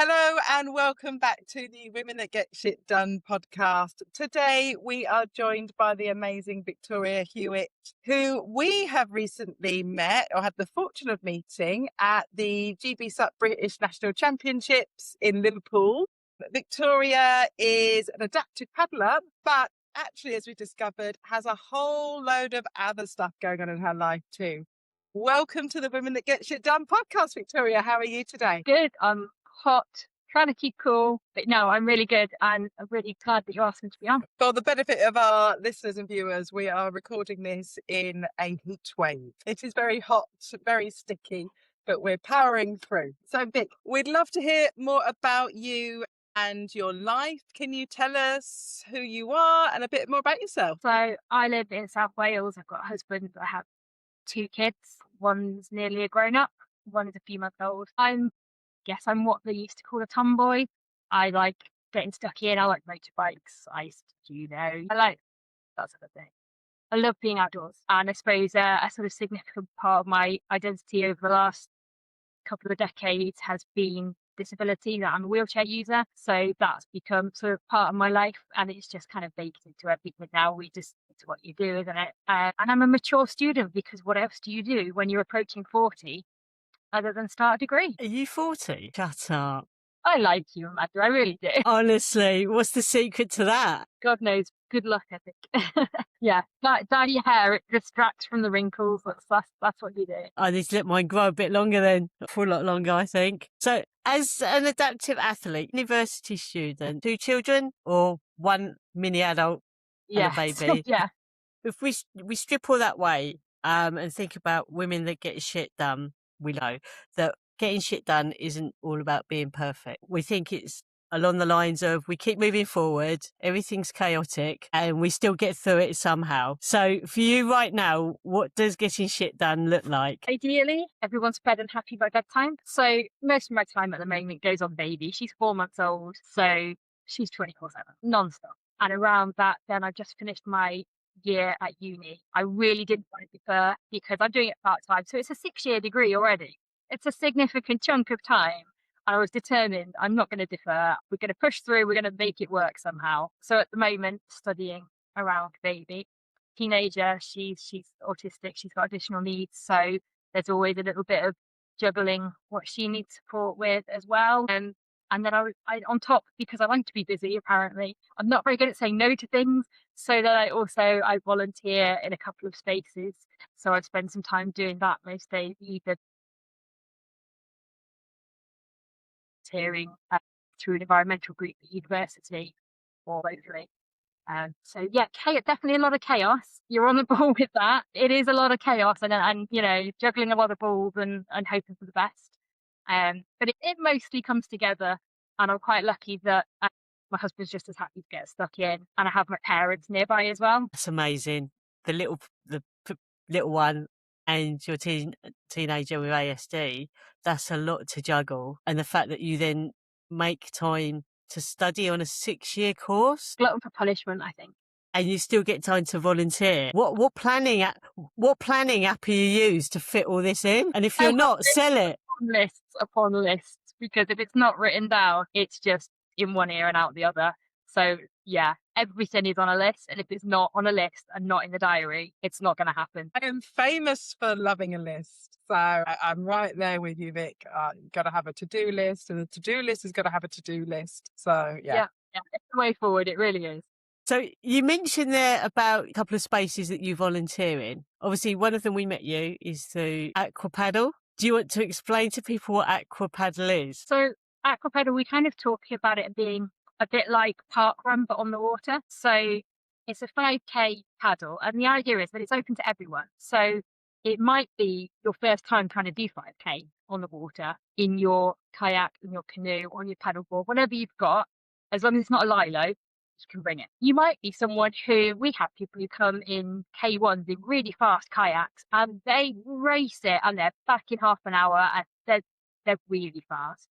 Hello and welcome back to the Women That Get Shit Done podcast. Today we are joined by the amazing Victoria Hewitt, who we have recently met or had the fortune of meeting at the GB Sup British National Championships in Liverpool. Victoria is an adaptive paddler, but actually, as we discovered, has a whole load of other stuff going on in her life too. Welcome to the Women That Get Shit Done podcast, Victoria. How are you today? Good. I'm hot, trying to keep cool, but no, I'm really good, and I'm really glad that you asked me to be on. For the benefit of our listeners and viewers, we are recording this in a heat wave. It is very hot, very sticky, but we're powering through. So, Vic, we'd love to hear more about you and your life. Can you tell us who you are and a bit more about yourself? So I live in South Wales. I've got a husband. I have 2 kids. One's nearly a grown up. One is a few months old. I'm what they used to call a tomboy. I like getting stuck in. I like motorbikes. I like that sort of thing. I love being outdoors, and I suppose a sort of significant part of my identity over the last couple of decades has been disability, that I'm a wheelchair user. So that's become sort of part of my life, and it's just kind of baked into everything now. It's what you do, isn't it? And I'm a mature student, because what else do you do when you're approaching 40 other than start a degree? Are you 40? Shut up. I like you, Amanda. I really do. Honestly, what's the secret to that? God knows. Good luck, I think. Yeah, dye your hair. It distracts from the wrinkles. That's what you do. I need to let mine grow a bit longer then, for a lot longer, I think. So, as an adaptive athlete, university student, 2 children or 1 mini adult and a baby? Yeah. If we strip all that away and think about women that get shit done, we know that getting shit done isn't all about being perfect. We think it's along the lines of we keep moving forward, everything's chaotic, and we still get through it somehow. So for you right now, what does getting shit done look like? Ideally, everyone's fed and happy by bedtime. So most of my time at the moment goes on baby. She's 4 months old, so she's 24/7, non-stop. And around that, then I've just finished my year at uni. I really didn't want to defer because I'm doing it part-time. So it's a 6-year degree already. It's a significant chunk of time. I was determined, I'm not going to defer. We're going to push through. We're going to make it work somehow. So at the moment, studying around baby. Teenager, she's autistic. She's got additional needs. So there's always a little bit of juggling what she needs support with as well. And then I on top, because I like to be busy, apparently, I'm not very good at saying no to things. So then I volunteer in a couple of spaces. So I spend some time doing that most days, either volunteering through an environmental group at university or locally. So yeah, definitely a lot of chaos. You're on the ball with that. It is a lot of chaos and juggling a lot of balls and hoping for the best. But it mostly comes together, and I'm quite lucky that my husband's just as happy to get stuck in, and I have my parents nearby as well. That's amazing. The little one and your teenager with ASD, that's a lot to juggle. And the fact that you then make time to study on a 6-year course. Glutton for punishment, I think. And you still get time to volunteer. What planning app you use to fit all this in? And if you're not, sell it. Lists upon lists, because if it's not written down, it's just in one ear and out the other. So yeah, everything is on a list, and if it's not on a list and not in the diary, it's not going to happen. I am famous for loving a list. So I'm right there with you, Vic. You've got to have a to-do list, and the to-do list has got to have a to-do list. So yeah. It's the way forward. It really is. So you mentioned there about a couple of spaces that you volunteer in. Obviously, one of them we met you is through AquaPaddle. Do you want to explain to people what AquaPaddle is? So AquaPaddle, we kind of talk about it being a bit like parkrun, but on the water. So it's a 5K paddle, and the idea is that it's open to everyone. So it might be your first time trying to do 5K on the water in your kayak, in your canoe, on your paddleboard, whatever you've got, as long as it's not a lilo, you can bring it. You might be someone we have people who come in K1s in really fast kayaks, and they race it, and they're back in half an hour, and they're really fast.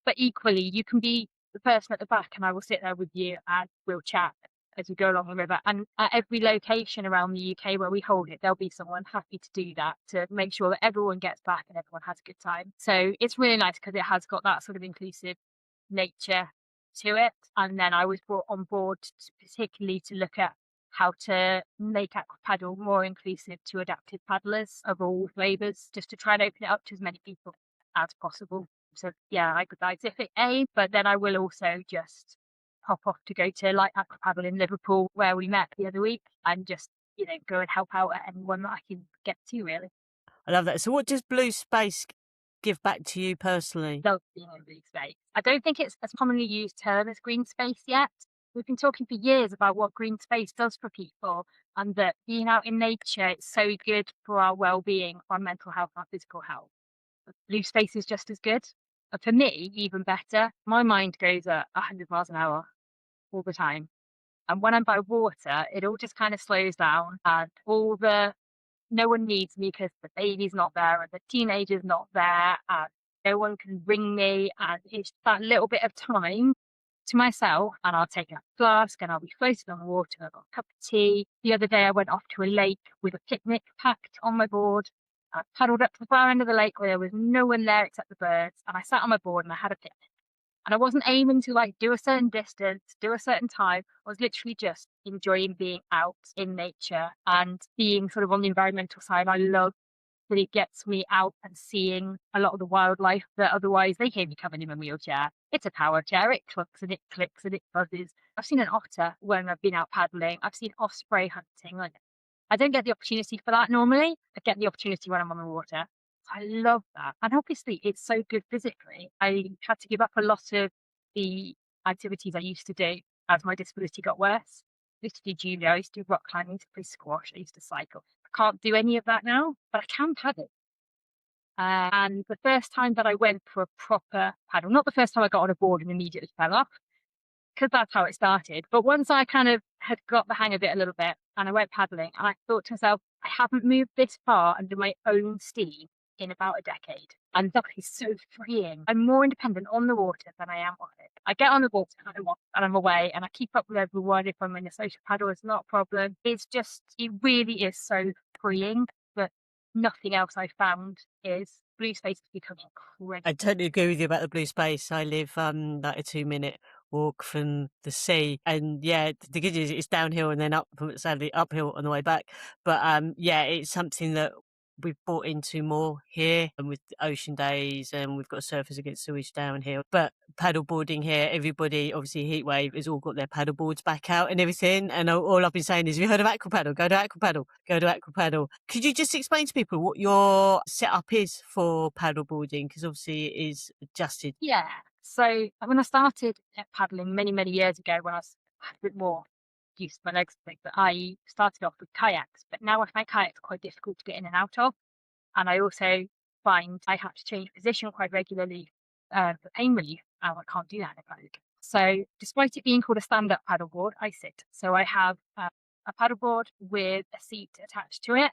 But equally, you can be the person at the back, and I will sit there with you and we'll chat as we go along the river. And at every location around the UK where we hold it, there'll be someone happy to do that, to make sure that everyone gets back and everyone has a good time. So it's really nice because it has got that sort of inclusive nature to it. And then I was brought on board particularly to look at how to make AquaPaddle more inclusive to adaptive paddlers of all flavours, just to try and open it up to as many people as possible. So yeah, I could buy Tiffet A, but then I will also just pop off to go to like AquaPaddle in Liverpool where we met the other week and just, go and help out at anyone that I can get to, really. I love that. So what does Blue Space give back to you personally? Love being in blue space. I don't think it's as commonly used term as green space yet. We've been talking for years about what green space does for people and that being out in nature is so good for our well-being, our mental health, our physical health. But blue space is just as good. For me, even better. My mind goes at 100 miles an hour all the time. And when I'm by water, it all just kind of slows down and no one needs me because the baby's not there and the teenager's not there and no one can ring me. And it's that little bit of time to myself and I'll take a flask and I'll be floating on the water. I've got a cup of tea. The other day I went off to a lake with a picnic packed on my board. I paddled up to the far end of the lake where there was no one there except the birds. And I sat on my board and I had a picnic. And I wasn't aiming to like do a certain distance, do a certain time. I was literally just enjoying being out in nature and being sort of on the environmental side. I love that it gets me out and seeing a lot of the wildlife that otherwise they hear me coming in my wheelchair. It's a power chair. It clucks and it clicks and it buzzes. I've seen an otter when I've been out paddling. I've seen osprey hunting. Like, I don't get the opportunity for that normally. I get the opportunity when I'm on the water. I love that. And obviously it's so good physically. I had to give up a lot of the activities I used to do as my disability got worse. I used to do judo, I used to do rock climbing, I used to play squash, I used to cycle. I can't do any of that now, but I can paddle. And the first time that I went for a proper paddle, not the first time I got on a board and immediately fell off, because that's how it started. But once I kind of had got the hang of it a little bit and I went paddling and I thought to myself, I haven't moved this far under my own steam in about a decade. And that is so freeing. I'm more independent on the water than I am on it. I get on the water and I'm away and I keep up with everyone. If I'm in a social paddle, it's not a problem. It really is so freeing, but nothing else I found is. Blue space has become incredible. I totally agree with you about the blue space. I live like a 2-minute walk from the sea, and yeah, the good news is it's downhill and then sadly uphill on the way back. But yeah, it's something that we've brought into more here, and with ocean days, and we've got surfers against sewage down here. But paddle boarding here, everybody, obviously Heatwave, has all got their paddle boards back out and everything. And all I've been saying is, have you heard of AquaPaddle? Go to AquaPaddle. Go to AquaPaddle. Could you just explain to people what your setup is for paddle boarding? Because obviously it is adjusted. Yeah. So when I started paddling many, many years ago, when I had a bit more use of my legs, I started off with kayaks, but now I find kayaks quite difficult to get in and out of. And I also find I have to change position quite regularly for pain relief. I can't do that in a kayak. So despite it being called a stand-up paddleboard, I sit. So I have a paddleboard with a seat attached to it.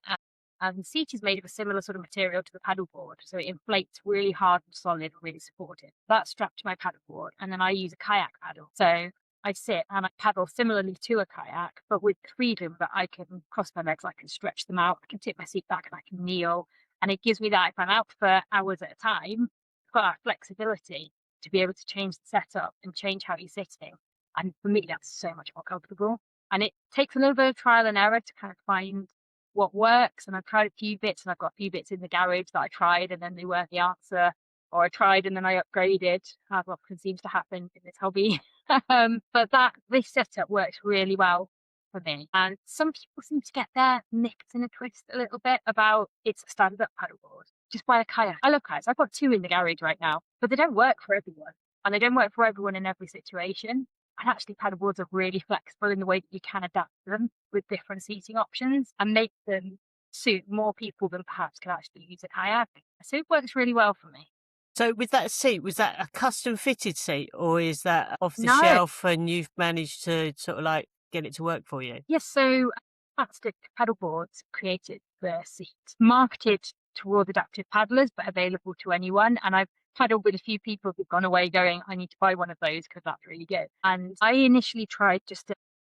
And the seat is made of a similar sort of material to the paddleboard. So it inflates really hard and solid, really supportive. That's strapped to my paddleboard. And then I use a kayak paddle. So I sit and I paddle similarly to a kayak, but with freedom that I can cross my legs, I can stretch them out, I can tip my seat back and I can kneel. And it gives me that, if I'm out for hours at a time, I've got that flexibility to be able to change the setup and change how you're sitting. And for me, that's so much more comfortable. And it takes a little bit of trial and error to kind of find what works. And I've tried a few bits and I've got a few bits in the garage that I tried and then they weren't the answer. Or I tried and then I upgraded, as often seems to happen in this hobby. But this setup works really well for me. And some people seem to get their nicked in a twist a little bit about it's a stand-up paddleboard. Just buy a kayak. I love kayaks. I've got 2 in the garage right now, but they don't work for everyone. And they don't work for everyone in every situation. And actually paddleboards are really flexible in the way that you can adapt them with different seating options and make them suit more people than perhaps can actually use a kayak. So it works really well for me. So with that seat, was that a custom fitted seat or is that off the No. shelf and you've managed to sort of like get it to work for you? Yes, so plastic paddleboards created the seat, marketed towards adaptive paddlers, but available to anyone. And I've paddled with a few people who've gone away going, I need to buy one of those because that's really good. And I initially tried just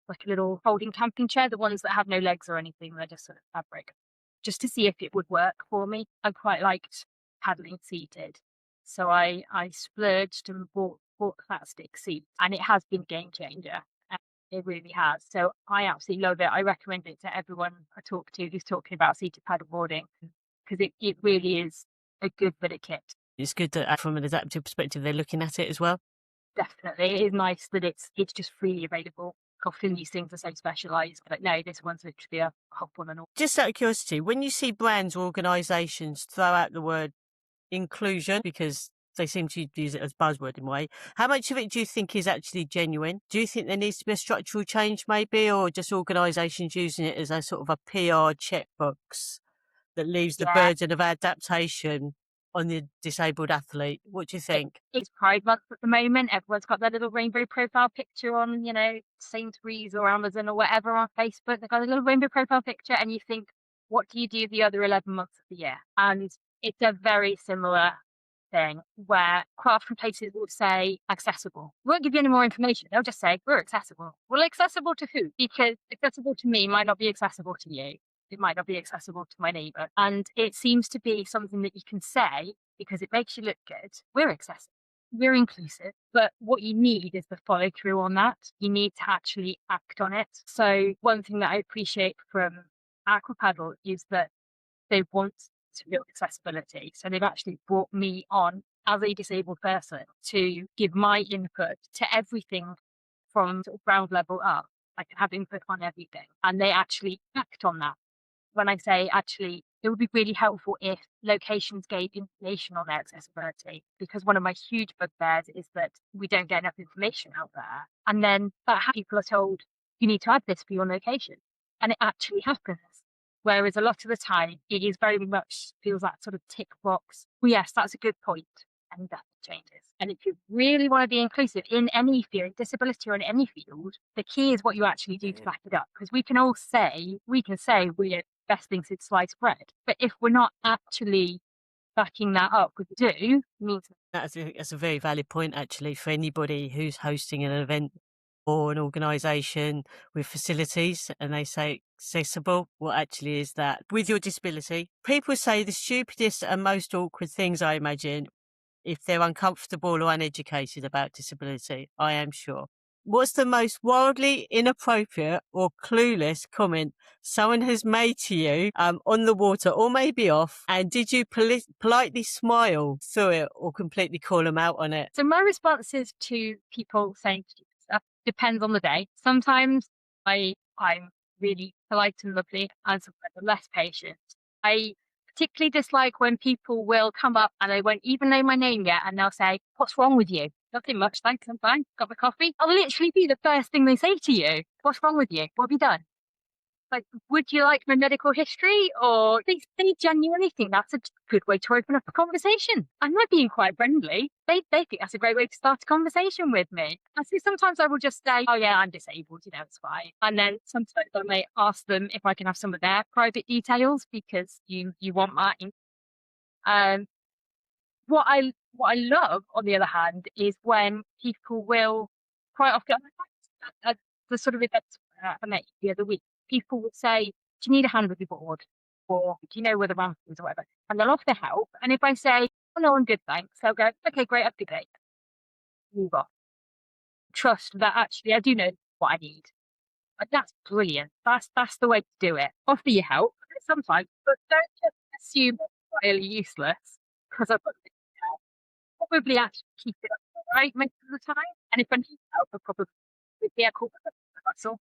like a little folding camping chair, the ones that have no legs or anything, they're just sort of fabric, just to see if it would work for me. I quite liked paddling seated. So I splurged and bought bought plastic seats, and it has been a game changer. It really has. So I absolutely love it. I recommend it to everyone I talk to who's talking about seated paddleboarding, because it really is a good bit of kit. It's good that from an adaptive perspective, they're looking at it as well. Definitely. It is nice that it's just freely available. Often these things are so specialised, but no, this one's literally a hop on and off. Just out of curiosity, when you see brands or organisations throw out the word inclusion, because they seem to use it as buzzword in a way, how much of it do you think is actually genuine? Do you think there needs to be a structural change maybe, or just organisations using it as a sort of a PR checkbox that leaves the burden of adaptation on the disabled athlete? What do you think? It's Pride Month at the moment. Everyone's got their little rainbow profile picture on, Sainsbury's or Amazon or whatever on Facebook. They've got a little rainbow profile picture, and you think, what do you do the other 11 months of the year? And it's a very similar thing where quite often places will say accessible. We won't give you any more information. They'll just say, we're accessible. Well, accessible to who? Because accessible to me might not be accessible to you. It might not be accessible to my neighbour. And it seems to be something that you can say because it makes you look good. We're accessible. We're inclusive. But what you need is the follow through on that. You need to actually act on it. So one thing that I appreciate from AquaPaddle is that they want real accessibility. So they've actually brought me on as a disabled person to give my input to everything from sort of ground level up. I can have input on everything. And they actually act on that. When I say actually, it would be really helpful if locations gave information on their accessibility, because one of my huge bugbears is that we don't get enough information out there. And then people are told, you need to add this for your location. And it actually happens. Whereas a lot of the time, it is very much feels like sort of tick box. Well, yes, that's a good point. And that changes. And if you really want to be inclusive in any field, disability or in any field, the key is what you actually do to back it up. Because we can say we're best thing since sliced bread. But if we're not actually backing that up with do, means that's a very valid point actually for anybody who's hosting an event or an organisation with facilities and they say accessible. What actually is that? With your disability, people say the stupidest and most awkward things, I imagine, if they're uncomfortable or uneducated about disability, I am sure. What's the most wildly inappropriate or clueless comment someone has made to you on the water or maybe off? And did you politely smile through it or completely call them out on it? So my responses to people saying stupid stuff depends on the day. Sometimes I'm really polite and lovely, and sometimes I'm less patient. I particularly dislike when people will come up and they won't even know my name yet, and they'll say, "What's wrong with you?" "Nothing much, thanks, I'm fine. Got my coffee." I'll literally be the first thing they say to you. "What's wrong with you? What have you done?" Like, would you like my medical history? Or they genuinely think that's a good way to open up a conversation. I'm not being quite friendly. They think that's a great way to start a conversation with me. And so sometimes I will just say, "Oh yeah, I'm disabled, it's fine." And then sometimes I may ask them if I can have some of their private details because you want mine. What I love, on the other hand, is when people will quite often, at the sort of events I met the other week, people would say, "Do you need a hand with your board?" Or, "Do you know where the ramp is?" or whatever. And they'll offer help. And if I say, "Oh no, I'm good, thanks," they'll go, "Okay, great, up to date." Move on. Trust that actually I do know what I need. And that's brilliant. That's the way to do it. Offer your help sometimes, but don't just assume it's entirely useless, because I've got probably actually keep it up right most of the time. And if I need help, I'll probably be a call hustle.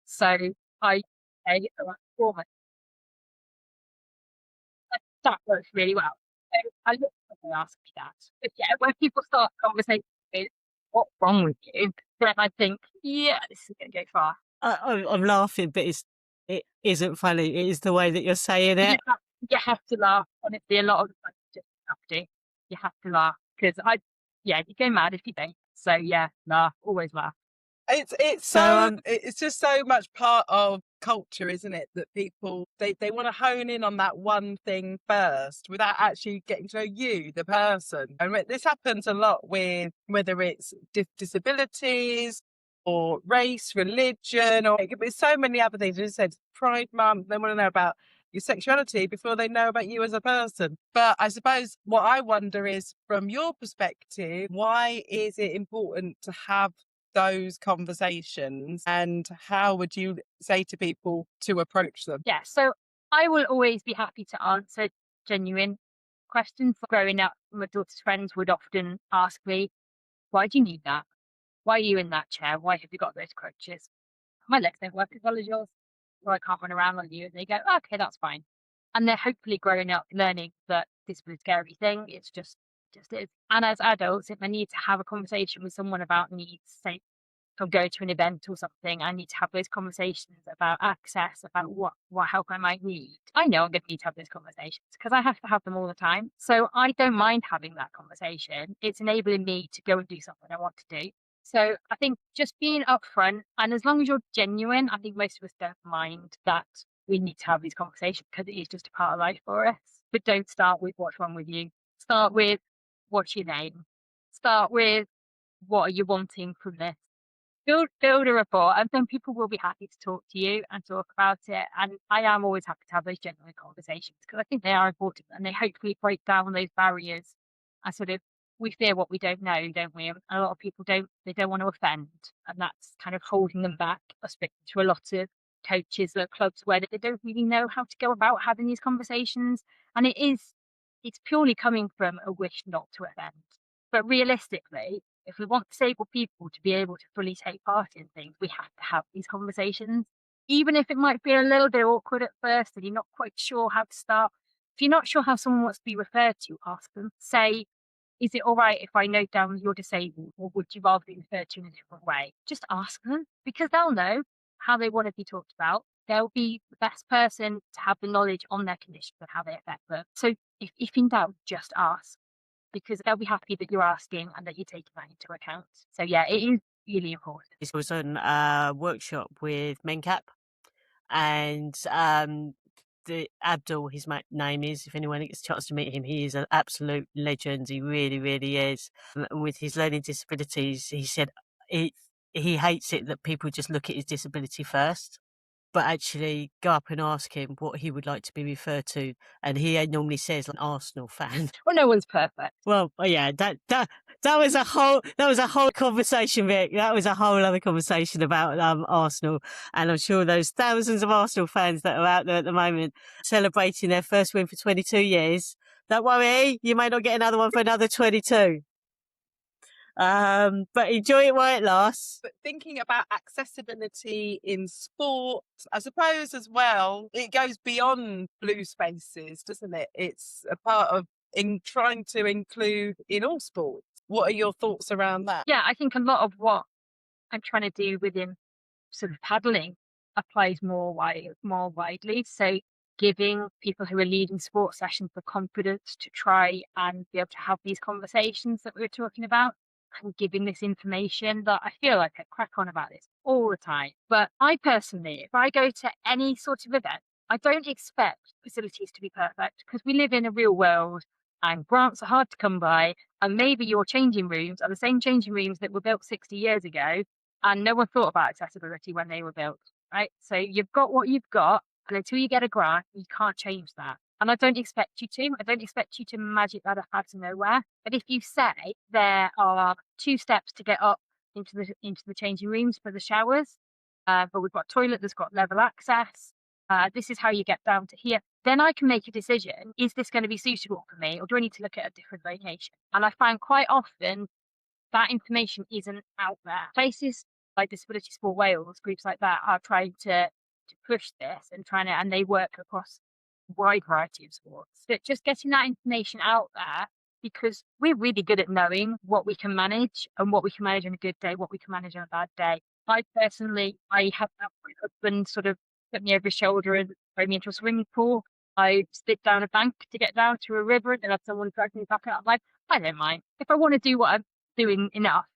So I say performance. That works really well. So I look for them ask me that. But yeah, when people start conversations with "What's wrong with you?" then I think, yeah, this is going to go far. I'm laughing, but it isn't funny. It is the way that you're saying it. You have to laugh. Honestly, a lot of the time you just have to. You have to laugh because you go mad if you don't. So yeah, laugh, always laugh. It's just so much part of culture, isn't it? That people they want to hone in on that one thing first without actually getting to know you, the person. And this happens a lot with whether it's disabilities or race, religion, or so many other things. As I said, Pride Month. They want to know about your sexuality before they know about you as a person. But I suppose what I wonder is, from your perspective, why is it important to have those conversations, and how would you say to people to approach them? Yeah, so I will always be happy to answer genuine questions. Growing up, my daughter's friends would often ask me, why do you need that? Why are you in that chair? Why have you got those crutches? My legs don't work as well as yours, so I can't run around like you. And they go, okay, that's fine. And they're hopefully growing up learning that this is a scary thing. It's just is. And as adults, if I need to have a conversation with someone about needs, say I'm going to an event or something, I need to have those conversations about access, about what help I might need. I know I'm going to need to have those conversations because I have to have them all the time. So I don't mind having that conversation. It's enabling me to go and do something I want to do. So I think just being upfront, and as long as you're genuine, I think most of us don't mind that we need to have these conversations because it is just a part of life for us. But don't start with what's wrong with you. Start with what's your name. Start with what are you wanting from this. Build a rapport, and then people will be happy to talk to you and talk about it. And I am always happy to have those genuine conversations because I think they are important, and they hopefully break down those barriers. And sort of, we fear what we don't know, don't we? And a lot of people don't want to offend, and that's kind of holding them back. I speak to a lot of coaches at clubs where they don't really know how to go about having these conversations, and it's purely coming from a wish not to offend. But realistically, if we want disabled people to be able to fully take part in things, we have to have these conversations. Even if it might feel a little bit awkward at first and you're not quite sure how to start. If you're not sure how someone wants to be referred to, ask them. Say, is it all right if I note down you're disabled, or would you rather be referred to in a different way? Just ask them, because they'll know how they want to be talked about. They'll be the best person to have the knowledge on their conditions and how they affect them. So if in doubt, just ask, because they'll be happy that you're asking and that you're taking that into account. So yeah, it is really important. This was on a workshop with Mencap, and the Abdul, his name is, if anyone gets a chance to meet him, he is an absolute legend. He really, really is. With his learning disabilities, he said he hates it that people just look at his disability first, but actually go up and ask him what he would like to be referred to, and he normally says like Arsenal fan. Well, no one's perfect. Well, yeah, that was a whole conversation, Vic. That was a whole other conversation about Arsenal, and I'm sure those thousands of Arsenal fans that are out there at the moment celebrating their first win for 22 years. Don't worry, you may not get another one for another 22. But enjoy it while it lasts. But thinking about accessibility in sport, I suppose as well, it goes beyond blue spaces, doesn't it? It's a part of trying to include in all sports. What are your thoughts around that? Yeah, I think a lot of what I'm trying to do within sort of paddling applies more widely. So giving people who are leading sports sessions the confidence to try and be able to have these conversations that we were talking about, and giving this information. That I feel like I crack on about this all the time. But I personally, if I go to any sort of event, I don't expect facilities to be perfect, because we live in a real world and grants are hard to come by. And maybe your changing rooms are the same changing rooms that were built 60 years ago, and no one thought about accessibility when they were built, right? So you've got what you've got, and until you get a grant, you can't change that. And I don't expect you to. I don't expect you to magic that up out of nowhere. But if you say there are 2 steps to get up into the changing rooms for the showers, but we've got a toilet that's got level access, this is how you get down to here, then I can make a decision. Is this going to be suitable for me, or do I need to look at a different location? And I find quite often that information isn't out there. Places like Disability Sport Wales, groups like that, are trying to push this and they work across wide variety of sports. But just getting that information out there, because we're really good at knowing what we can manage and what we can manage on a good day, what we can manage on a bad day. I have my husband sort of put me over his shoulder and throw me into a swimming pool. I slid down a bank to get down to a river and have someone drag me back out. I'm like, I don't mind. If I want to do what I'm doing enough,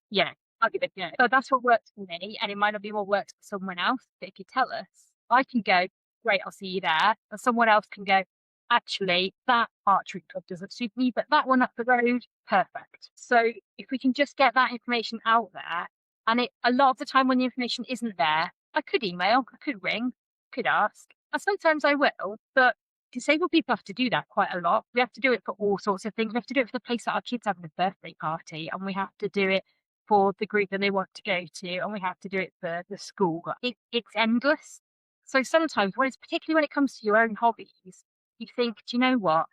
I'll give it a go. So that's what works for me, and it might not be what works for someone else. But if you tell us, I can go, great, I'll see you there. And someone else can go, actually, that archery club doesn't suit me, but that one up the road, perfect. So if we can just get that information out there, and a lot of the time when the information isn't there, I could email, I could ring, I could ask, and sometimes I will, but disabled people have to do that quite a lot. We have to do it for all sorts of things. We have to do it for the place that our kids having a birthday party, and we have to do it for the group that they want to go to, and we have to do it for the school. It's endless. So sometimes, particularly when it comes to your own hobbies, you think, do you know what?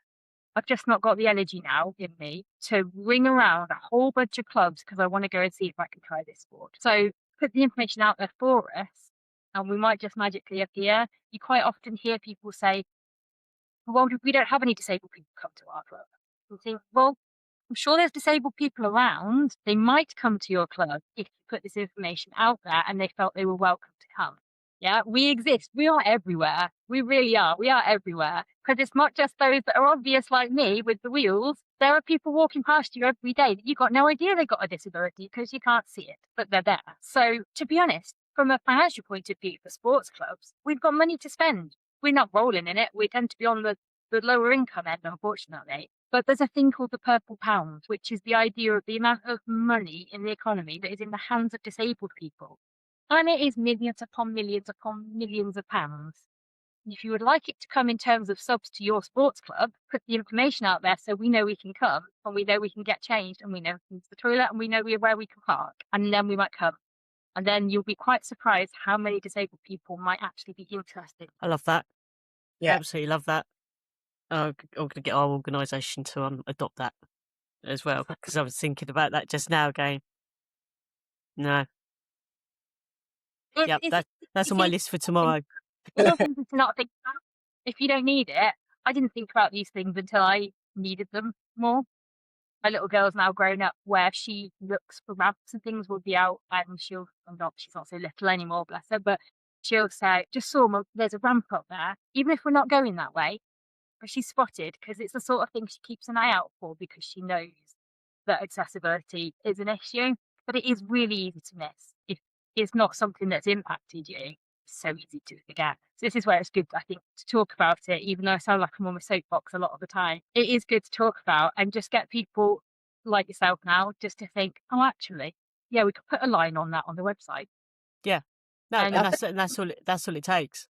I've just not got the energy now in me to ring around a whole bunch of clubs because I want to go and see if I can try this sport. So put the information out there for us, and we might just magically appear. You quite often hear people say, well, we don't have any disabled people come to our club. You think, well, I'm sure there's disabled people around. They might come to your club if you put this information out there and they felt they were welcome to come. Yeah, we exist. We are everywhere. We really are. We are everywhere. Because it's not just those that are obvious like me with the wheels. There are people walking past you every day that you've got no idea they've got a disability because you can't see it, but they're there. So to be honest, from a financial point of view for sports clubs, we've got money to spend. We're not rolling in it. We tend to be on the lower income end, unfortunately. But there's a thing called the purple pound, which is the idea of the amount of money in the economy that is in the hands of disabled people. And it is millions upon millions upon millions of pounds. If you would like it to come in terms of subs to your sports club, put the information out there so we know we can come, and we know we can get changed, and we know we can use the toilet, and we know where we can park, and then we might come. And then you'll be quite surprised how many disabled people might actually be interested. I love that. Yeah. Absolutely love that. I'm going to get our organisation to adopt that as well, because I was thinking about that just now, going, no. Yep, that's on my list for tomorrow. Something to not think about. If you don't need it, I didn't think about these things until I needed them more. My little girl's now grown up, where she looks for ramps and things. Will be out, and she's not so little anymore, bless her, but she'll say, just saw Mum, there's a ramp up there, even if we're not going that way. But she's spotted, because it's the sort of thing she keeps an eye out for, because she knows that accessibility is an issue. But it is really easy to miss if it's not something that's impacted you. It's so easy to forget. So this is where it's good, I think, to talk about it, even though I sound like I'm on my soapbox a lot of the time. It is good to talk about and just get people like yourself now just to think, oh, actually, yeah, we could put a line on that on the website. Yeah, no, and that's all it takes.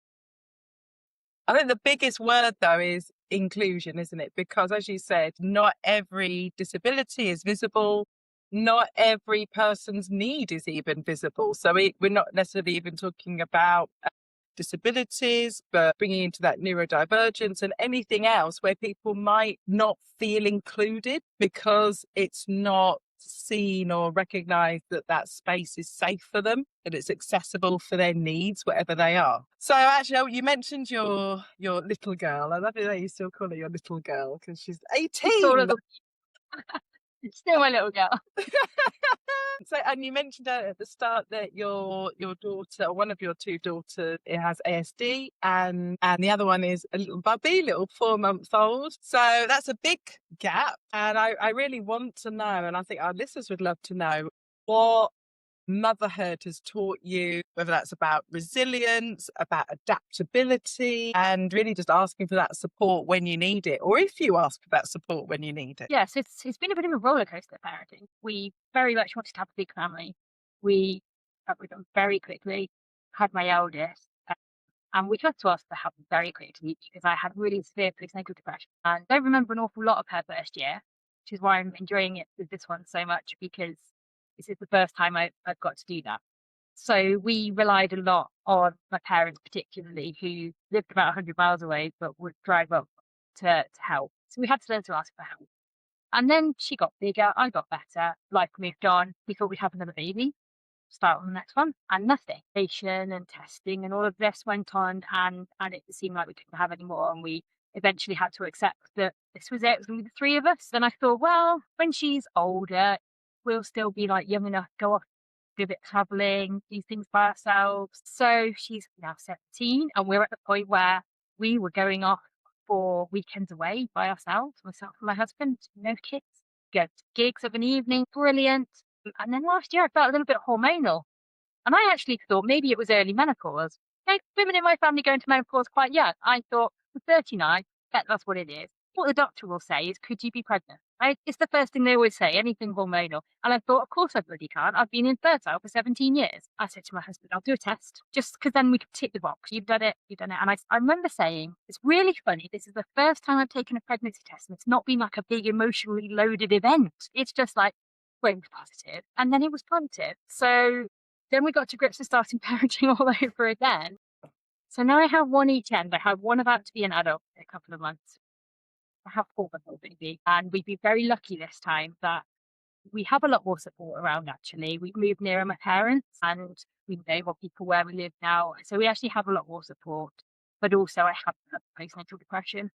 I think the biggest word, though, is inclusion, isn't it? Because, as you said, not every disability is visible. Not every person's need is even visible. So we're not necessarily even talking about disabilities, but bringing into that neurodivergence and anything else where people might not feel included because it's not seen or recognized that space is safe for them, that it's accessible for their needs, whatever they are. So actually, you mentioned your little girl. I love it that you still call her your little girl, because she's 18. Still my little girl. So, and you mentioned at the start that your daughter, or one of your two daughters, it has ASD, and the other one is a little 4-month-old. So that's a big gap, and I really want to know, and I think our listeners would love to know, what motherhood has taught you, whether that's about resilience, about adaptability, and really just asking for that support when you need it, or if you ask for that support when you need it. Yes, it's been a bit of a roller coaster parenting. We very much wanted to have a big family. We got with them very quickly, had my eldest, and we had to ask for help very quickly because I had really severe postnatal depression, and I don't remember an awful lot of her first year, which is why I'm enjoying it with this one so much, because this is the first time I've got to do that. So we relied a lot on my parents, particularly, who lived about 100 miles away, but would drive up to help. So we had to learn to ask for help. And then she got bigger, I got better, life moved on. We thought we'd have another baby, start on the next one, and nothing. Patient and testing and all of this went on, and it seemed like we couldn't have any more. And we eventually had to accept that this was it was going to be the three of us. Then I thought, well, when she's older, we'll still be like young enough to go off, do a bit of traveling, do things by ourselves. So she's now 17, and we're at the point where we were going off for weekends away by ourselves, myself and my husband, no kids, go to gigs of an evening, brilliant. And then last year I felt a little bit hormonal, and I actually thought maybe it was early menopause. Women in my family go into menopause quite young. I thought, I'm 39, bet that's what it is. What the doctor will say is, could you be pregnant? It's the first thing they always say, anything hormonal. And I thought, of course I bloody can't. I've been infertile for 17 years. I said to my husband, I'll do a test just because then we can tick the box. You've done it. You've done it. And I remember saying, it's really funny. This is the first time I've taken a pregnancy test, and it's not been like a big emotionally loaded event. It's just like, well, it was positive. And then it was positive. So then we got to grips with starting parenting all over again. So now I have one each end. I have one about to be an adult in a couple of months. I have 4-month-old baby, and we've been very lucky this time that we have a lot more support around. Actually, we've moved nearer my parents, and we know more people where we live now, so we actually have a lot more support. But also, I have postnatal depression,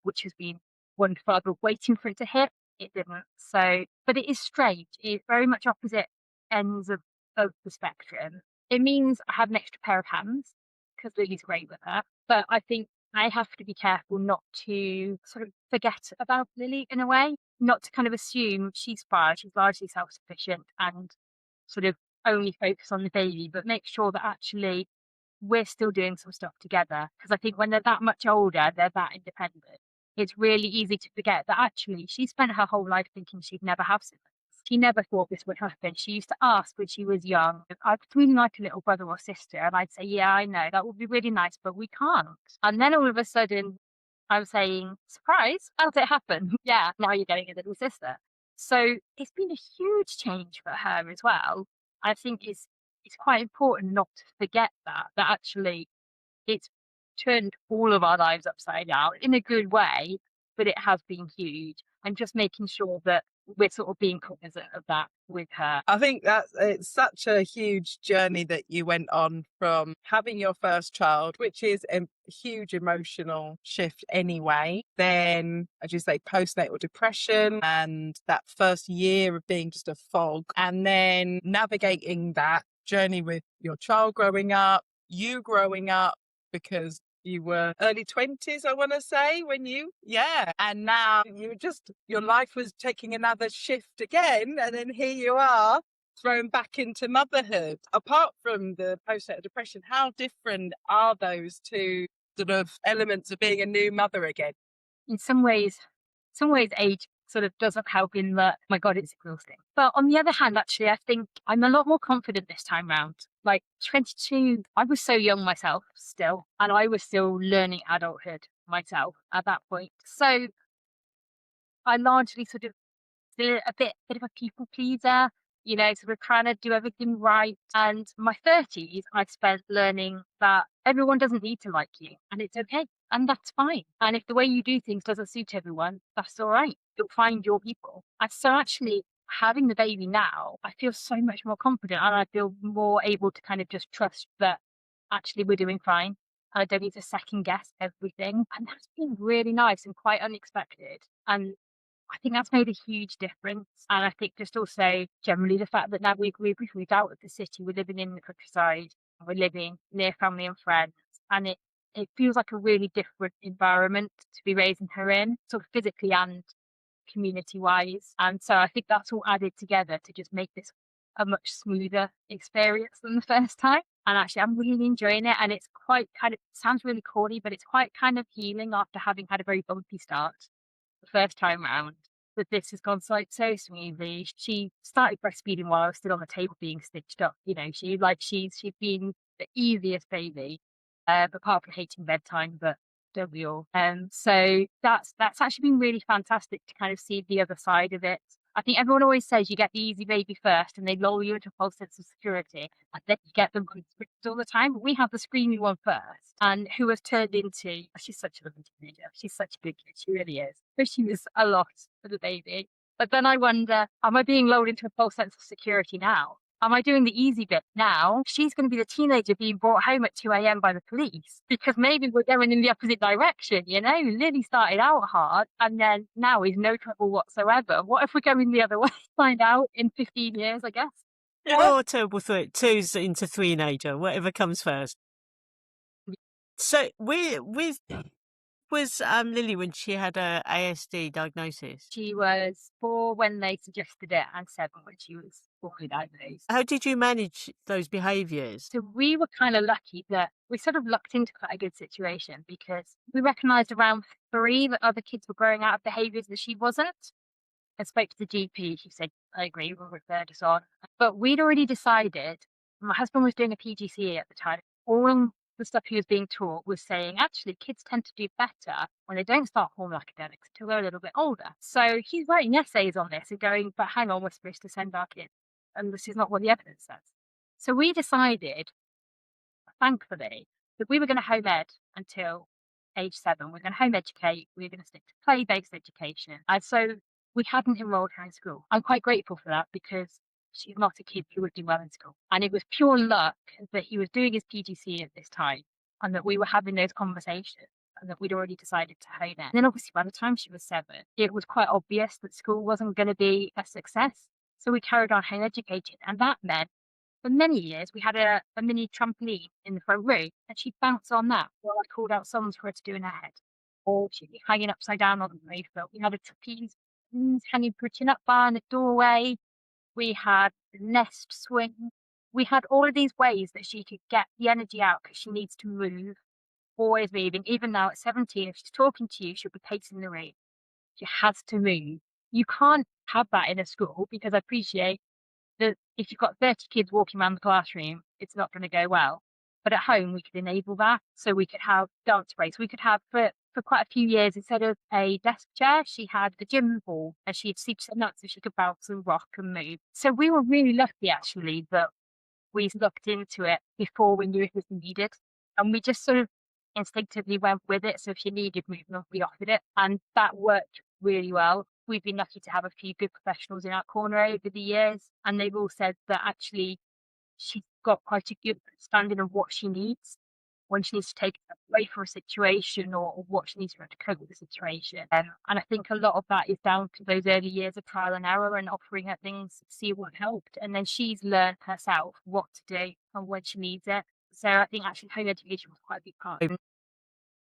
which has been wonderful. I've been waiting for it to hit. It didn't. So, but it is strange. It's very much opposite ends of the spectrum. It means I have an extra pair of hands because Lily's great with her. But I think I have to be careful not to sort of forget about Lily in a way, not to kind of assume she's fine, she's largely self-sufficient and sort of only focus on the baby, but make sure that actually we're still doing some stuff together. Because I think when they're that much older, they're that independent. It's really easy to forget that actually she spent her whole life thinking she'd never have siblings. She never thought this would happen. She used to ask when she was young, I'd really like a little brother or sister. And I'd say, yeah, I know, that would be really nice, but we can't. And then all of a sudden, I'm saying, surprise, how did it happen? Yeah, now you're getting a little sister. So it's been a huge change for her as well. I think it's quite important not to forget that actually it's turned all of our lives upside down in a good way, but it has been huge. And just making sure that we're sort of being cognizant of that with her. I think it's such a huge journey that you went on from having your first child, which is a huge emotional shift anyway. Then, as you say, postnatal depression and that first year of being just a fog, and then navigating that journey with your child growing up, you growing up, because you were early 20s, I want to say, and now your life was taking another shift again. And then here you are thrown back into motherhood. Apart from the postnatal depression, how different are those two sort of elements of being a new mother again? In some ways age sort of doesn't help in that, my God, it's exhausting. But on the other hand, actually, I think I'm a lot more confident this time round. Like 22, I was so young myself still, and I was still learning adulthood myself at that point. So I largely sort of still a bit of a people pleaser, sort of trying to do everything right. And my 30s, I spent learning that everyone doesn't need to like you, and it's okay. And that's fine. And if the way you do things doesn't suit everyone, that's all right. You'll find your people. And so actually having the baby now, I feel so much more confident, and I feel more able to kind of just trust that actually we're doing fine. I don't need to second guess everything. And that's been really nice and quite unexpected. And I think that's made a huge difference. And I think just also generally the fact that now we've moved out of the city, we're living in the countryside, we're living near family and friends, and it feels like a really different environment to be raising her in, sort of physically and community wise. And so I think that's all added together to just make this a much smoother experience than the first time. And actually I'm really enjoying it, and it's quite kind of, sounds really corny, but it's quite kind of healing after having had a very bumpy start the first time round. But this has gone so smoothly. She started breastfeeding while I was still on the table being stitched up. She's been the easiest baby, apart from hating bedtime, but don't we all? So that's actually been really fantastic to kind of see the other side of it. I think everyone always says you get the easy baby first and they lull you into a false sense of security, and then you get them all the time. But we have the screaming one first, and who has turned into, she's such a lovely teenager. She's such a good kid. She really is. But she was a lot for the baby. But then I wonder, am I being lulled into a false sense of security now? Am I doing the easy bit now? She's going to be the teenager being brought home at 2 a.m. by the police, because maybe we're going in the opposite direction, Lily started out hard and then now is no trouble whatsoever. What if we're going the other way? Find out in 15 years, I guess. Oh, terrible thought. 2's into teenager, whatever comes first. So was Lily when she had a ASD diagnosis? She was 4 when they suggested it and 7 when she was formally diagnosed. How did you manage those behaviours? So we were kind of lucky that we sort of lucked into quite a good situation, because we recognised around 3 that other kids were growing out of behaviours that she wasn't. and spoke to the GP. She said, I agree, we'll refer us on. But we'd already decided, my husband was doing a PGCE at the time. All the stuff he was being taught was saying, actually, kids tend to do better when they don't start formal academics until they're a little bit older. So he's writing essays on this and going, but hang on, we're supposed to send our kids. And this is not what the evidence says. So we decided, thankfully, that we were going to home ed until age 7. We're going to home educate. We're going to stick to play-based education. And so we hadn't enrolled her in school. I'm quite grateful for that because she's not a kid who would do well in school. And it was pure luck that he was doing his PGCE at this time and that we were having those conversations and that we'd already decided to home ed. And then obviously by the time she was 7, it was quite obvious that school wasn't going to be a success. So we carried on home educating. And that meant for many years, we had a mini trampoline in the front room and she'd bounce on that while I called out songs for her to do in her head. Or she'd be hanging upside down on the roof. But we had a trapeze hanging for a chin-up bar in the doorway. We had the nest swing. We had all of these ways that she could get the energy out because she needs to move, always moving. Even now at 17, if she's talking to you, she'll be pacing the room. She has to move. You can't have that in a school because I appreciate that if you've got 30 kids walking around the classroom, it's not going to go well. But at home, we could enable that. So we could have dance breaks. We could have, for quite a few years, instead of a desk chair, she had a gym ball and she'd seat set up so she could bounce and rock and move. So we were really lucky, actually, that we looked into it before we knew it was needed. And we just sort of instinctively went with it. So if she needed movement, we offered it. And that worked really well. We've been lucky to have a few good professionals in our corner over the years. And they've all said that actually she's got quite a good understanding of what she needs when she needs to take it away from a situation or what she needs to cope with the situation. And I think a lot of that is down to those early years of trial and error and offering her things to see what helped. And then she's learned herself what to do and when she needs it. So I think actually home education was quite a big part.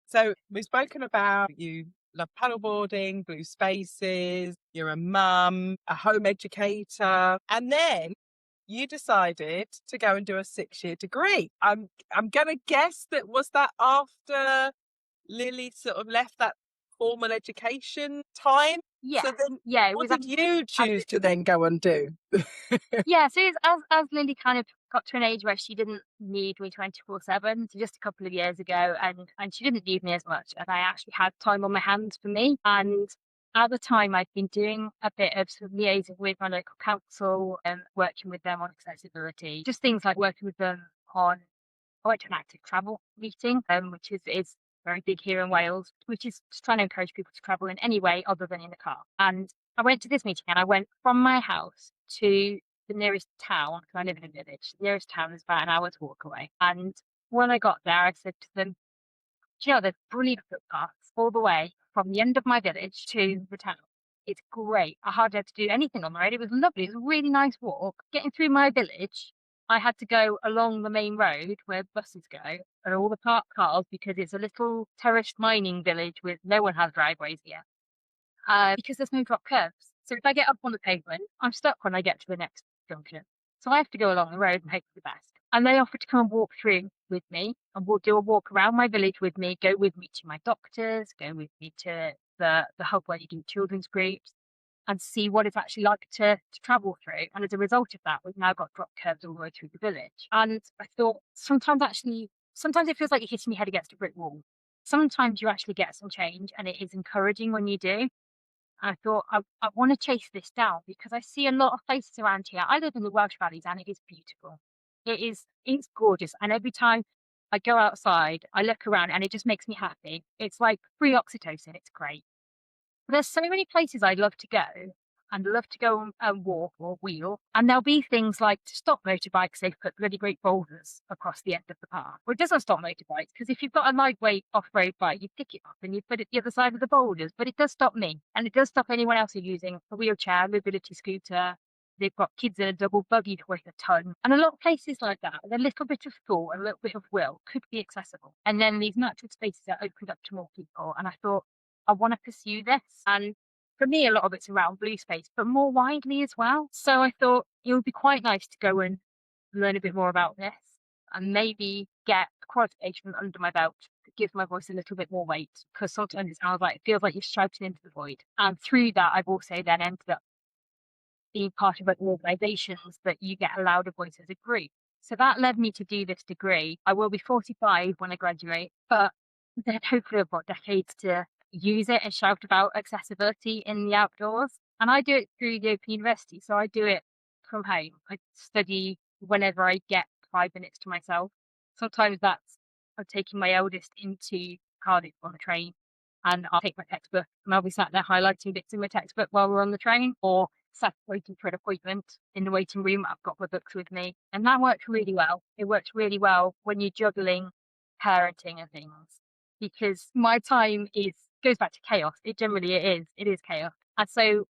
So we've spoken about you love paddleboarding, blue spaces, you're a mum, a home educator, and then you decided to go and do a 6-year degree. I'm gonna guess that was that after Lily sort of left that formal education time. Yeah, So then it what was did you choose to then go and do? Yeah, so it's as Lily kind of got to an age where she didn't need me 24/7, so just a couple of years ago, and she didn't need me as much, and I actually had time on my hands for me. And at the time, I'd been doing a bit of sort of liaising with my local council and working with them on accessibility, just things like working with them on. I went to an active travel meeting, which is very big here in Wales, which is just trying to encourage people to travel in any way other than in the car. And I went to this meeting and I went from my house to the nearest town, because I live in a village. The nearest town is about an hour's walk away. And when I got there, I said to them, do you know, there's brilliant footpaths all the way from the end of my village to the town. It's great. I hardly had to do anything on the road. It was lovely. It was a really nice walk. Getting through my village, I had to go along the main road where buses go and all the parked cars because it's a little terraced mining village with no one has driveways here. Because there's no drop curves. So if I get up on the pavement, I'm stuck when I get to the next junction. So I have to go along the road and hope for the best. And they offered to come and walk through with me and we'll do a walk around my village with me, go with me to my doctors, go with me to the hub where you do children's groups and see what it's actually like to travel through. And as a result of that, we've now got drop curves all the way through the village. And I thought sometimes it feels like you're hitting your head against a brick wall. Sometimes you actually get some change and it is encouraging when you do. I thought, I want to chase this down because I see a lot of places around here. I live in the Welsh Valleys and it is beautiful. It's gorgeous. And every time I go outside, I look around and it just makes me happy. It's like free oxytocin. It's great. But there's so many places I'd love to go and love to go and walk or wheel. And there'll be things like to stop motorbikes, they've put really great boulders across the end of the path. Well, it doesn't stop motorbikes because if you've got a lightweight off-road bike, you pick it up and you put it the other side of the boulders. But it does stop me and it does stop anyone else who's using a wheelchair, mobility scooter. They've got kids in a double buggy to weigh a ton. And a lot of places like that, with a little bit of thought, a little bit of will, could be accessible. And then these natural spaces are opened up to more people. And I thought, I want to pursue this. And for me, a lot of it's around blue space, but more widely as well. So I thought it would be quite nice to go and learn a bit more about this and maybe get a qualification under my belt give my voice a little bit more weight, because sometimes it sounds like, it feels like you're shouting into the void. And through that, I've also then ended up being part of organisations that you get a louder voice as a group. So that led me to do this degree. I will be 45 when I graduate, but then hopefully I've got decades to use it and shout about accessibility in the outdoors. And I do it through the Open University, so I do it from home. I study whenever I get 5 minutes to myself. Sometimes that's I'm taking my eldest into Cardiff on the train, and I'll take my textbook and I'll be sat there highlighting bits in my textbook while we're on the train, or sat waiting for an appointment in the waiting room. I've got my books with me, and that works really well. It works really well when you're juggling parenting and things, because my time goes back to chaos. It is chaos. And so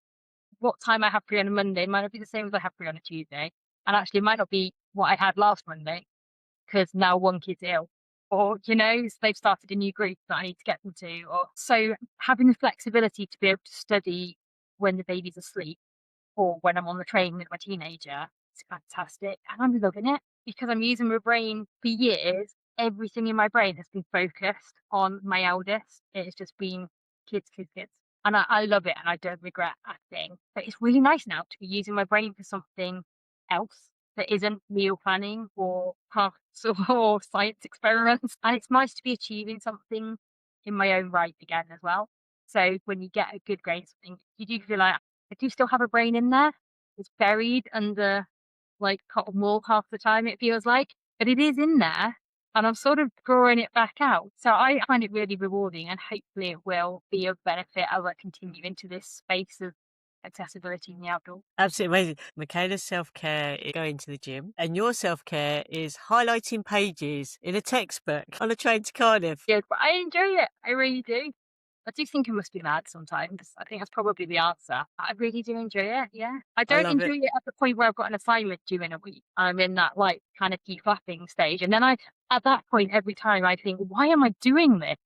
what time I have free on a Monday might not be the same as I have free on a Tuesday, and actually it might not be what I had last Monday, because now one kid's ill, or they've started a new group that I need to get them to. Or so having the flexibility to be able to study when the baby's asleep, or when I'm on the train with my teenager, it's fantastic. And I'm loving it, because I'm using my brain for years. Everything in my brain has been focused on my eldest. It's just been kids. And I love it, and I don't regret acting. But it's really nice now to be using my brain for something else that isn't meal planning or crafts or science experiments. And it's nice to be achieving something in my own right again as well. So when you get a good grade, something, you do feel like, I do still have a brain in there. It's buried under like cotton wool half the time, it feels like, but it is in there, and I'm sort of drawing it back out. So I find it really rewarding, and hopefully it will be of benefit as I continue into this space of accessibility in the outdoors. Absolutely amazing. Michaela's self-care is going to the gym, and your self-care is highlighting pages in a textbook on a train to Cardiff. Yes, but I enjoy it. I really do. I do think I must be mad sometimes. I think that's probably the answer. I really do enjoy it, yeah. I don't love it. enjoy it at the point where I've got an assignment due in a week. I'm in that like kind of deflapping stage. And then at that point, every time I think, why am I doing this?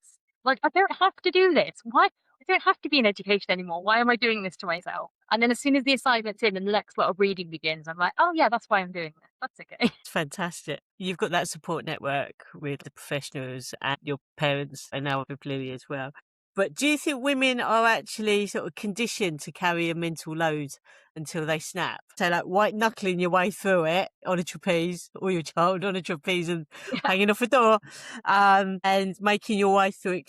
Like, I don't have to do this. Why? I don't have to be in education anymore. Why am I doing this to myself? And then as soon as the assignment's in and the next lot of reading begins, I'm like, oh yeah, that's why I'm doing this. That's okay. It's fantastic. You've got that support network with the professionals, and your parents are now with Lily as well. But do you think women are actually sort of conditioned to carry a mental load until they snap? So like white knuckling your way through it on a trapeze, or your child on a trapeze and hanging off a door, and making your way through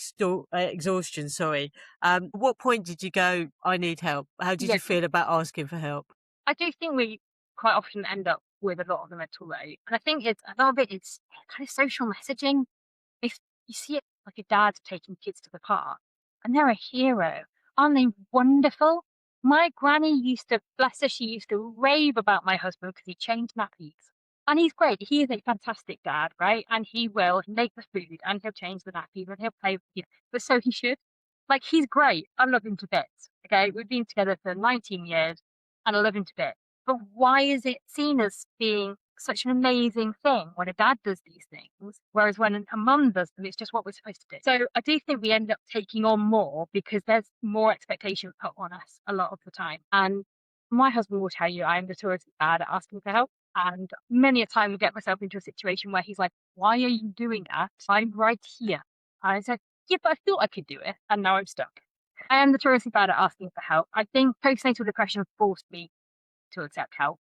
exhaustion, sorry. At what point did you go, I need help? How did you feel about asking for help? I do think we quite often end up with a lot of the mental load. And I think a lot of it's kind of social messaging. If you see it like a dad taking kids to the park, and they're a hero. Aren't they wonderful? My granny used to, bless her, she used to rave about my husband because he changed nappies. And he's great. He is a fantastic dad, right? And he will make the food, and he'll change the nappies, and he'll play with you. But so he should. Like, he's great. I love him to bits. Okay, we've been together for 19 years, and I love him to bits. But why is it seen as being such an amazing thing when a dad does these things, whereas when a mum does them, it's just what we're supposed to do? So I do think we end up taking on more because there's more expectation put on us a lot of the time. And my husband will tell you I am notoriously bad at asking for help. And many a time I get myself into a situation where he's like, why are you doing that? I'm right here. And I said, yeah, but I thought I could do it, and now I'm stuck. I am notoriously bad at asking for help. I think postnatal depression forced me to accept help.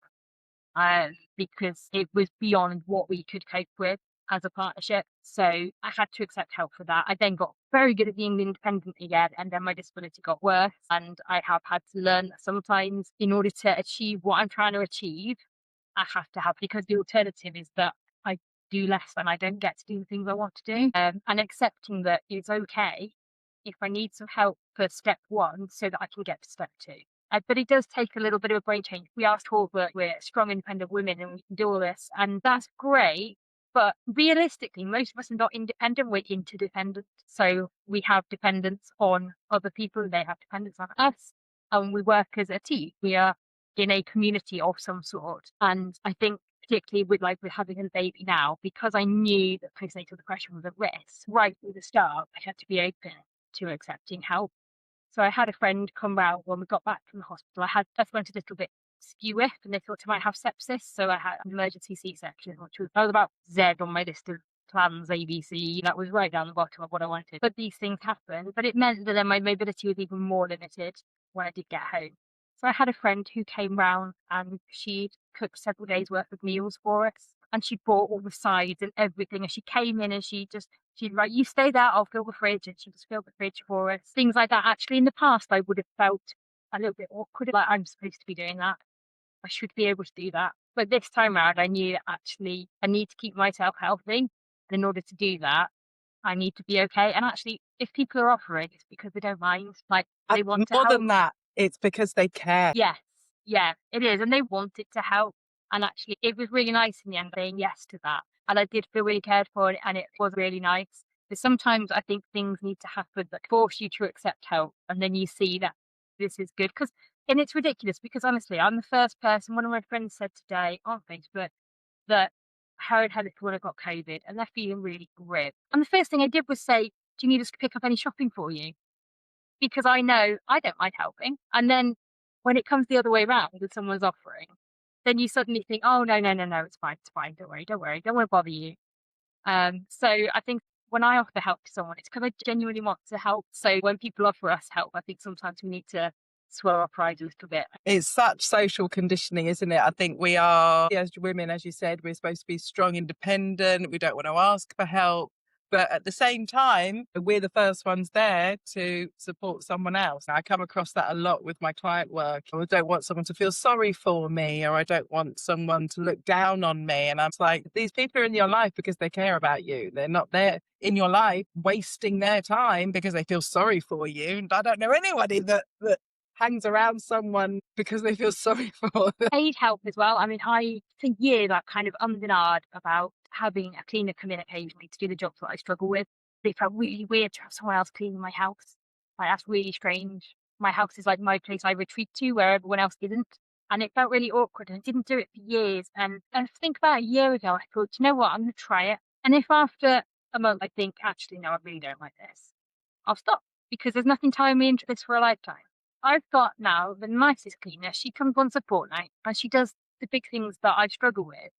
Because it was beyond what we could cope with as a partnership. So I had to accept help for that. I then got very good at being independent again, and then my disability got worse. And I have had to learn that sometimes in order to achieve what I'm trying to achieve, I have to have, because the alternative is that I do less and I don't get to do the things I want to do. And accepting that it's okay if I need some help for step one so that I can get to step two. But it does take a little bit of a brain change. We are told that we're strong, independent women and we can do all this, and that's great. But realistically, most of us are not independent, we're interdependent. So we have dependence on other people, and they have dependence on us, and we work as a team. We are in a community of some sort. And I think particularly with having a baby now, because I knew that postnatal depression was a risk, right from the start, I had to be open to accepting help. So I had a friend come round when we got back from the hospital. I went a little bit skew and they thought I might have sepsis. So I had an emergency C-section, which was about Z on my list of plans ABC. That was right down the bottom of what I wanted. But these things happened. But it meant that then my mobility was even more limited when I did get home. So I had a friend who came round and she'd cooked several days worth of meals for us. And she bought all the sides and everything. And she came in and she'd like, you stay there, I'll fill the fridge. And she just filled the fridge for us. Things like that. Actually, in the past, I would have felt a little bit awkward. Like, I'm supposed to be doing that. I should be able to do that. But this time around, I knew that actually I need to keep myself healthy. And in order to do that, I need to be okay. And actually, if people are offering, it's because they don't mind. Like, they want to more help. than that, it's because they care. Yes, yeah, it is. And they wanted to help. And actually, it was really nice in the end saying yes to that. And I did feel really cared for, and it was really nice. But sometimes I think things need to happen that force you to accept help. And then you see that this is good. And it's ridiculous because honestly, I'm the first person, one of my friends said today on Facebook that her and her little one have got COVID and they're feeling really grim. And the first thing I did was say, do you need us to pick up any shopping for you? Because I know I don't mind helping. And then when it comes the other way around and someone's offering, then you suddenly think, oh, no, it's fine. Don't worry. Don't want to bother you. So I think when I offer help to someone, it's because I genuinely want to help. So when people offer us help, I think sometimes we need to swallow our pride a little bit. It's such social conditioning, isn't it? I think we are, as women, as you said, we're supposed to be strong, independent. We don't want to ask for help. But at the same time, we're the first ones there to support someone else. I come across that a lot with my client work. I don't want someone to feel sorry for me, or I don't want someone to look down on me. And I'm like, these people are in your life because they care about you. They're not there in your life wasting their time because they feel sorry for you. And I don't know anybody that hangs around someone because they feel sorry for them. Paid help as well. I mean, for years, I've kind of ummed and ahed about having a cleaner come in occasionally to do the jobs that I struggle with. It felt really weird to have someone else cleaning my house. Like, that's really strange. My house is like my place I retreat to where everyone else isn't. And it felt really awkward and I didn't do it for years. And I think about a year ago, I thought, you know what, I'm going to try it. And if after a month I think, actually, no, I really don't like this, I'll stop because there's nothing tying me into this for a lifetime. I've got now the nicest cleaner. She comes once a fortnight and she does the big things that I struggle with.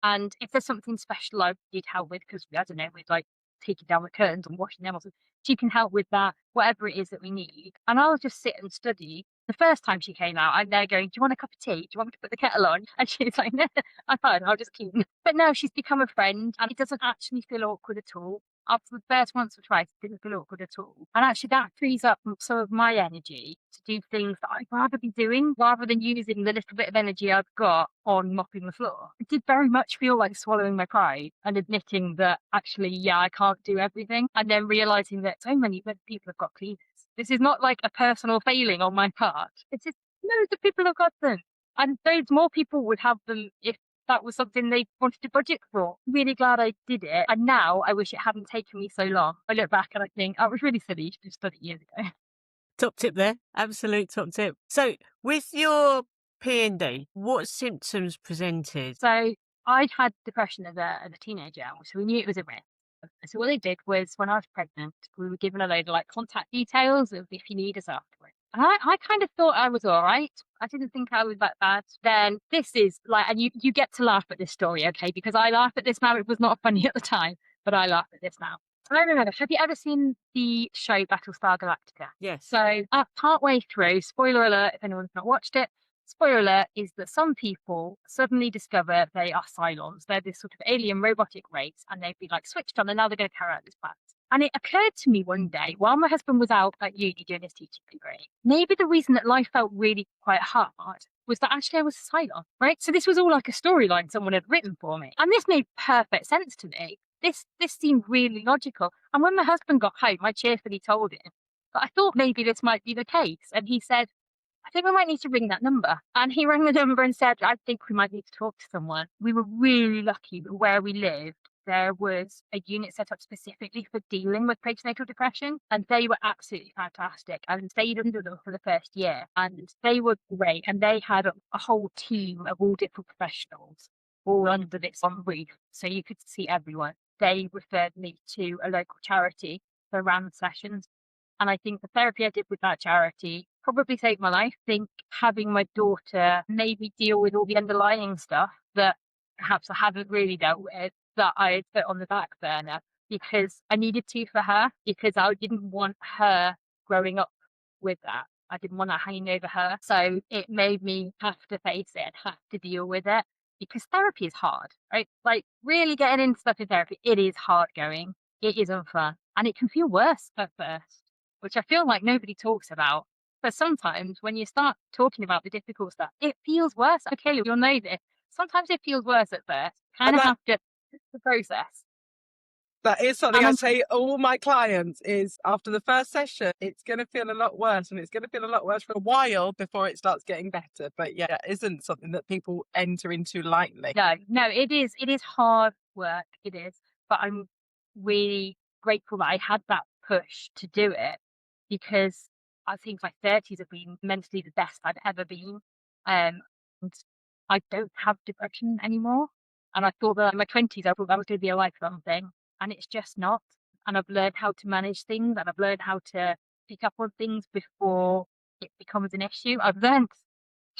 And if there's something special I need help with, because I don't know, with like taking down the curtains and washing them, or something, she can help with that, whatever it is that we need. And I'll just sit and study. The first time she came out, I'm there going, do you want a cup of tea? Do you want me to put the kettle on? And she's like, no, I'm fine, I'll just clean. But no, she's become a friend and it doesn't actually feel awkward at all. After the first once or twice, it didn't feel awkward at all. And actually that frees up some of my energy to do things that I'd rather be doing rather than using the little bit of energy I've got on mopping the floor. It did very much feel like swallowing my pride and admitting that actually, yeah, I can't do everything. And then realising that so many people have got cleaners. This is not like a personal failing on my part. It's just loads of people have got them. And loads more people would have them if that was something they wanted to budget for. Really glad I did it. And now I wish it hadn't taken me so long. I look back and I think, I was really silly. You should have studied years ago. Top tip there. Absolute top tip. So with your P&D, what symptoms presented? So I'd had depression as a teenager, so we knew it was a risk. So what they did was when I was pregnant, we were given a load of like contact details of if you need us afterwards. And I kind of thought I was all right. I didn't think I was that bad. Then this is like, and you get to laugh at this story, okay? Because I laugh at this now. It was not funny at the time, but I laugh at this now. I remember, have you ever seen the show Battlestar Galactica? Yes. So partway through, spoiler alert, if anyone's not watched it, spoiler alert is that some people suddenly discover they are Cylons. They're this sort of alien robotic race and they've been like switched on and now they're going to carry out this plan. And it occurred to me one day while my husband was out at uni doing his teaching degree, maybe the reason that life felt really quite hard was that actually I was a Cylon, right? So this was all like a storyline someone had written for me. And this made perfect sense to me. This seemed really logical. And when my husband got home, I cheerfully told him that I thought maybe this might be the case. And he said, I think we might need to ring that number. And he rang the number and said, I think we might need to talk to someone. We were really lucky that where we lived, there was a unit set up specifically for dealing with postnatal depression. And they were absolutely fantastic. I stayed under them for the first year. And they were great. And they had a whole team of all different professionals all under this one roof. So you could see everyone. They referred me to a local charity for RAM sessions. And I think the therapy I did with that charity probably saved my life. I think having my daughter made me deal with all the underlying stuff that perhaps I haven't really dealt with. that I put on the back burner because I needed to for her, because I didn't want her growing up with that. I didn't want that hanging over her. So it made me have to face it and have to deal with it, because therapy is hard, right? Like really getting into stuff in therapy, it is hard going. It isn't fun. And it can feel worse at first, which I feel like nobody talks about. But sometimes when you start talking about the difficult stuff, it feels worse. Okay, you'll know this. Sometimes it feels worse at first. Kind And of that, have to the process. that is something And I I'm say all my clients is after the first session, it's going to feel a lot worse, and it's going to feel a lot worse for a while before it starts getting better. But yeah, it isn't something that people enter into lightly. no, it is hard work. It is, but I'm really grateful that I had that push to do it, because I think my 30s have been mentally the best I've ever been. And I don't have depression anymore. And I thought that in my 20s, I thought that was going to be a lifelong thing, and it's just not. And I've learned how to manage things, and I've learned how to pick up on things before it becomes an issue. I've learned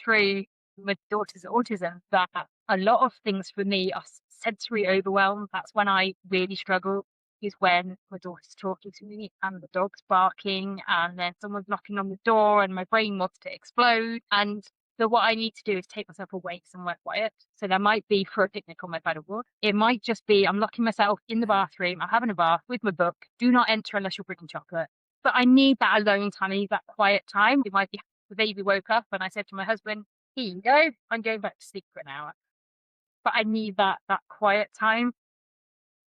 through my daughter's autism that a lot of things for me are sensory overwhelm. That's when I really struggle, is when my daughter's talking to me and the dog's barking and then someone's knocking on the door and my brain wants to explode. And so what I need to do is take myself away somewhere quiet. So that might be for a picnic on my paddleboard. It might just be I'm locking myself in the bathroom, I'm having a bath with my book. Do not enter unless you're bringing chocolate. But I need that alone time. I need that quiet time. It might be the baby woke up and I said to my husband, here you go, I'm going back to sleep for an hour. But I need that quiet time.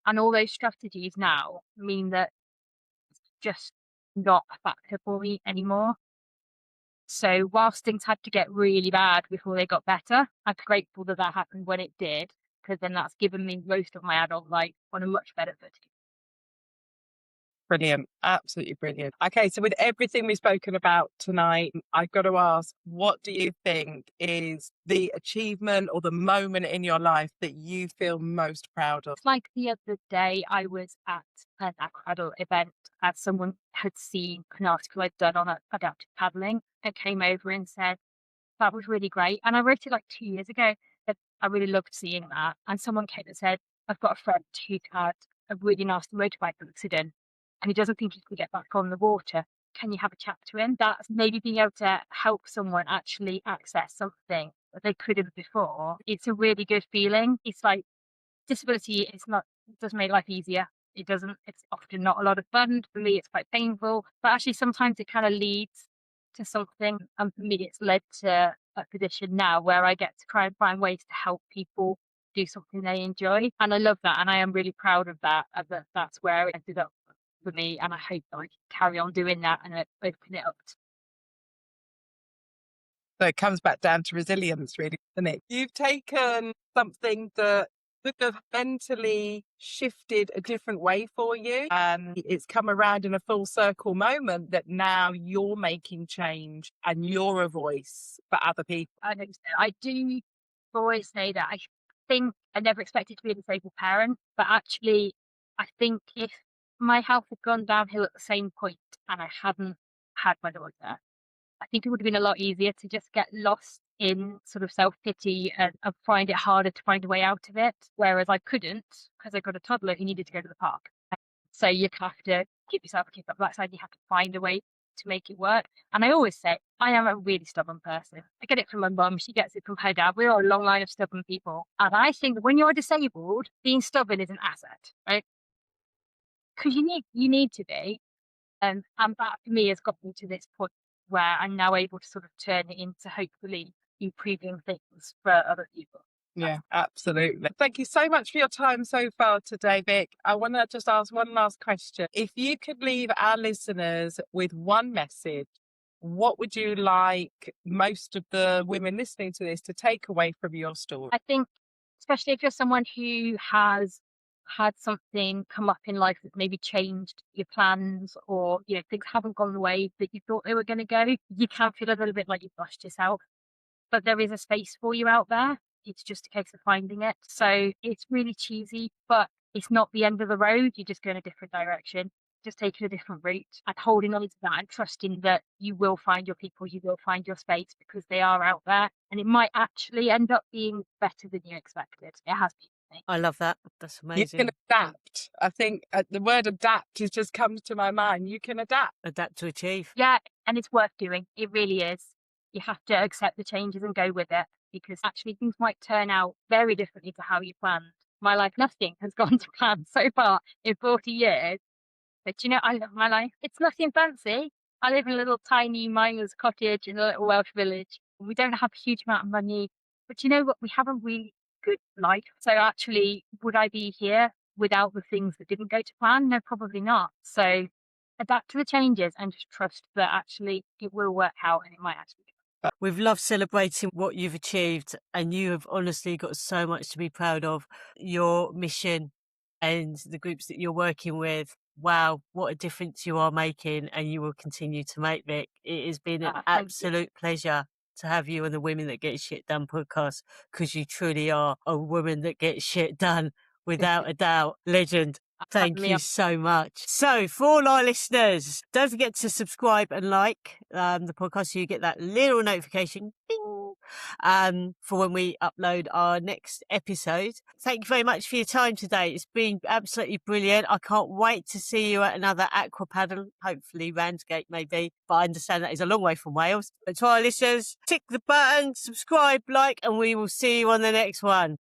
And all those strategies now mean that it's just not a factor for me anymore. So whilst things had to get really bad before they got better, I'm grateful that that happened when it did, because then that's given me most of my adult life on a much better footing. Brilliant. Absolutely brilliant. Okay, so with everything we've spoken about tonight, I've got to ask, what do you think is the achievement or the moment in your life that you feel most proud of? Like the other day, I was at an AquaPaddle event as someone had seen an article I'd done on adaptive paddling and came over and said, that was really great. And I wrote it like 2 years ago, that I really loved seeing that. And someone came and said, I've got a friend who's had a really nasty motorbike accident and he doesn't think he can get back on the water. Can you have a chat to him? That's maybe being able to help someone actually access something that they couldn't before. It's a really good feeling. It's like disability is not, it doesn't make life easier. It doesn't, it's often not a lot of fun. For me, it's quite painful, but actually sometimes it kind of leads to something. And for me, it's led to a position now where I get to try and find ways to help people do something they enjoy. And I love that. And I am really proud of that. That's where it ended up for me. And I hope that I can carry on doing that and open it up. So it comes back down to resilience, really, doesn't it? You've taken something that could have mentally shifted a different way for you, and it's come around in a full circle moment that now you're making change and you're a voice for other people. I do always say that I think I never expected to be a disabled parent, but actually, I think if my health had gone downhill at the same point and I hadn't had my daughter, I think it would have been a lot easier to just get lost in sort of self-pity and find it harder to find a way out of it. Whereas I couldn't, because I got a toddler who needed to go to the park. So you have to keep yourself a kick up backside. You have to find a way to make it work. And I always say, I am a really stubborn person. I get it from my mum. She gets it from her dad. We're a long line of stubborn people. And I think that when you're disabled, being stubborn is an asset, right? Because you need to be. And that for me has got me to this point where I'm now able to sort of turn it into hopefully improving things for other people. Yeah, absolutely. Thank you so much for your time so far today, Vic. I want to just ask one last question. If you could leave our listeners with one message, what would you like most of the women listening to this to take away from your story? I think, especially if you're someone who has had something come up in life that maybe changed your plans, or things haven't gone the way that you thought they were going to go, you can feel a little bit like you've lost yourself, but there is a space for you out there. It's just a case of finding it. So it's really cheesy, but it's not the end of the road. You just go in a different direction, just taking a different route and holding on to that and trusting that you will find your people, you will find your space, because they are out there, and it might actually end up being better than you expected. It has been. me. I love that. That's You amazing. can adapt. I think the word adapt has just come to my mind. You can adapt. Adapt to achieve. Yeah, and it's worth doing. It really is. You have to accept the changes and go with it, because actually things might turn out very differently to how you planned. My life, nothing has gone to plan so far in 40 years. But you know, I love my life. It's nothing fancy. I live in a little tiny miner's cottage in a little Welsh village. We don't have a huge amount of money, but you know what? We have a really good life. So actually, would I be here without the things that didn't go to plan? No, probably not. So adapt to the changes and just trust that actually it will work out and it might actually. We've loved celebrating what you've achieved, and you have honestly got so much to be proud of. Your mission and the groups that you're working with. Wow, what a difference you are making, and you will continue to make, Vic. It has been an Thank you. absolute pleasure to have you on the Women That Get Shit Done podcast, because you truly are a woman that gets shit done, without a doubt. Legend. Thank you so much. So, for all our listeners, don't forget to subscribe and like the podcast so you get that little notification ding, for when we upload our next episode. Thank you very much for your time today. It's been absolutely brilliant. I can't wait to see you at another AquaPaddle, hopefully Ramsgate maybe, but I understand that is a long way from Wales. But to our listeners, tick the button, subscribe, like, and we will see you on the next one.